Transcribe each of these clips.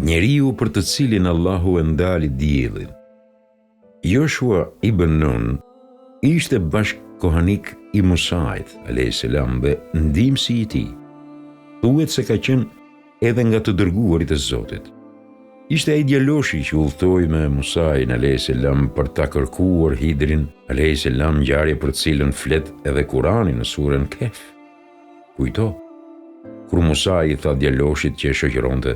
Njeriu për të cilin Allahu e ndali diellin. Joshua ibn Nun ishte bashkëkohanik i Musait a.s. dhe ndihmësi i tij. Thuhet se ka qenë edhe nga të dërguarit e Zotit. Ishte ai djaloshi që udhtoi me Musain a.s. për ta kërkuar Hidrin a.s. ngjarje për cilën flet edhe Kurani në surën Kehf. Kujto, kur Musa i tha djaloshit që e shoqëronte: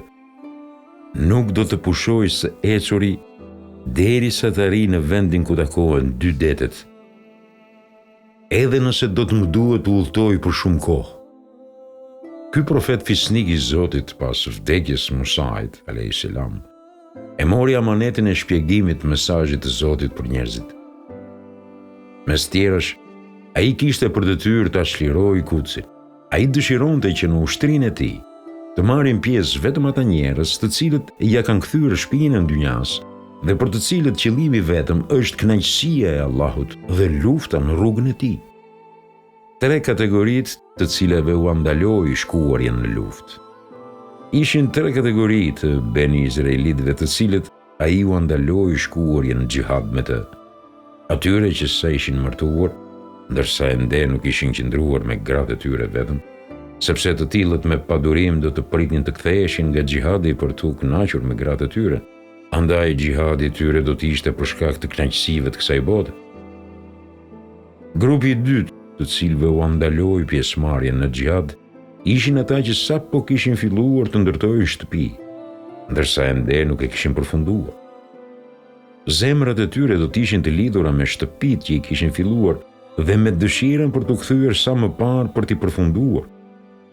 "Nuk do të pushoj së ecuri derisa të arrijë në vendin ku takohen dy detet, edhe nëse do të më duhet të udhtoj për shumë kohë." Ky profet fisnik i Zotit pas vdekjes Musait a.s. e mori amanetin e shpjegimit të mesazhit të Zotit për njerëzit. Mes tjerësh, ai kishte për detyrë ta çlirojë Kudsin. Ai dëshironte që në ushtrinë e tij të marrin pjesë vetëm ata njerëz të cilët ja kanë kthyer shpinën në dynjas dhe për të cilët qëllimi vetëm është kënaqësia e Allahut dhe lufta në rrugën e tij. 3 kategoritë të cilave u ndaloi shkuarjen në luftë. Ishin 3 kategori të Beni Izraelitëve të cilët ai u ndaloi shkuarjen në xhihad me të. Atyre që sa ishin martuar, ndërsa ende nuk ishin qëndruar me gratë e tyre vetëm, sepse të tillët me padurim do të pritnin të ktheheshin nga xhihadi për të kënaqur me gratë e tyre. Andaj xhihadi i tyre do të ishte për shkak të kënaqësive të kësaj bote. Grupi i dytë, të cilëve u ndaloi pjesëmarrjen në xhihad, ishin ata që sapo kishin filluar të ndërtojnë shtëpi, ndërsa ende nuk e kishin përfunduar. Zemrat e tyre do të ishin të lidhura me shtëpitë që i kishin filluar dhe me dëshirën për të kthyer sa më parë për t'i përfunduar.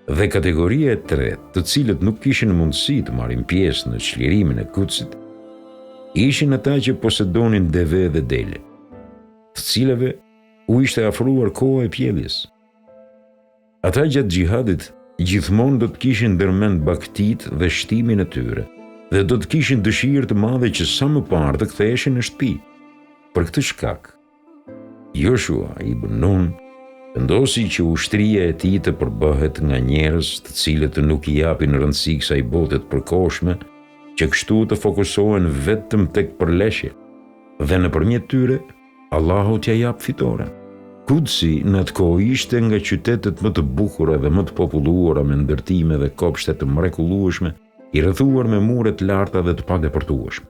Dhe kategoria e tretë, të cilët nuk kishin mundësi të marrin pjesë në çlirimin e Kudsit, ishin ata që posedonin deve dhe dele, të cilëve u ishte afruar koha e pjelljes. Ata gjatë xhihadit gjithmonë do të kishin ndërmend baktit dhe shtimin e tyre dhe do të kishin dëshirë të madhe që sa më parë të ktheheshin në shtëpi. Për këtë shkak, Joshua ibn Nun vendosi që ushtria e tij të përbëhet nga njerëz të cilët nuk i japin rëndësi kësaj bote të përkohshme, që kështu të fokusohen vetëm tek përleshje dhe nëpërmjet tyre Allahu t'ja jap fitoren. Kudsi në atë kohë ishte nga qytetet më të bukura dhe më të populluara me ndërtime dhe kopshte të mrekullueshme, i rrethuar me mure të larta dhe të padepërtueshme.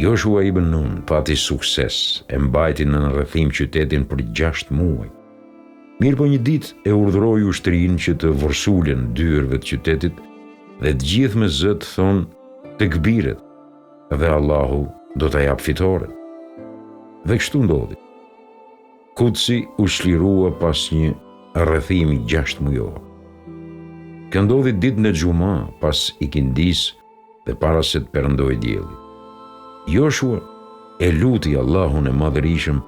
Joshua ibn Nun pati sukses, e mbajti në rrethim qytetin për 6 muaj. Mirë po një ditë e urdhëroi ushtrinë që të vorsulen dyerve të qytetit dhe të gjithë me zë të thonë tekbiret dhe Allahu do t'a jap fitoren. Dhe kështu ndodhi. Kudsi u çlirua pas një rrethimi 6 mujor. Kjo ndodhi ditën e xhuma pas ikindis dhe para se të perëndoi dielli. Joshua e luti Allahun e Madhërisëm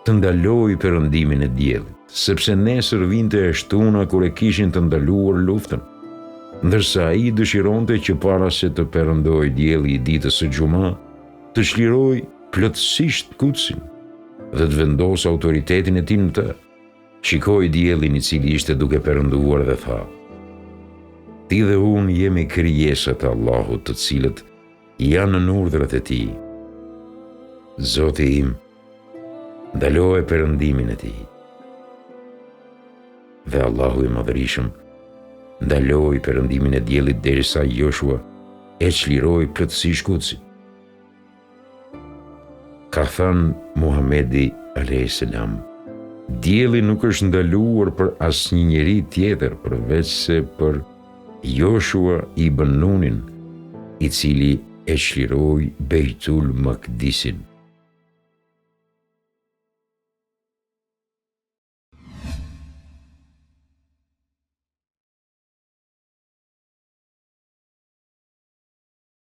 të ndaloj perëndimin e diellit, sepse nesër vinte e shtuna kur e kishin të ndaluar luftën, ndërsa ai dëshironte që para se të perëndoi dielli i ditës së xhuma, të çliroj plotësisht Kudsin dhe të vendosë autoritetin e tij në të. Shikoi diellin i cili ishte duke perënduar dhe tha: "Ti dhe unë jemi krijesat e Allahut, të cilët janë në urdhrat e tij. Zoti im, ndaloje perëndimin e tij." Dhe Allahu i Madhërisëm ndaloi perëndimin e diellit derisa Joshua e çliroi plotësisht Kudsin. Ka thënë Muhamedi a.s. Dielli nuk është ndaluar për asnjë njeri tjetër përveç se për Joshua ibn Nunin, i cili e çliroi Beitul Maqdisin.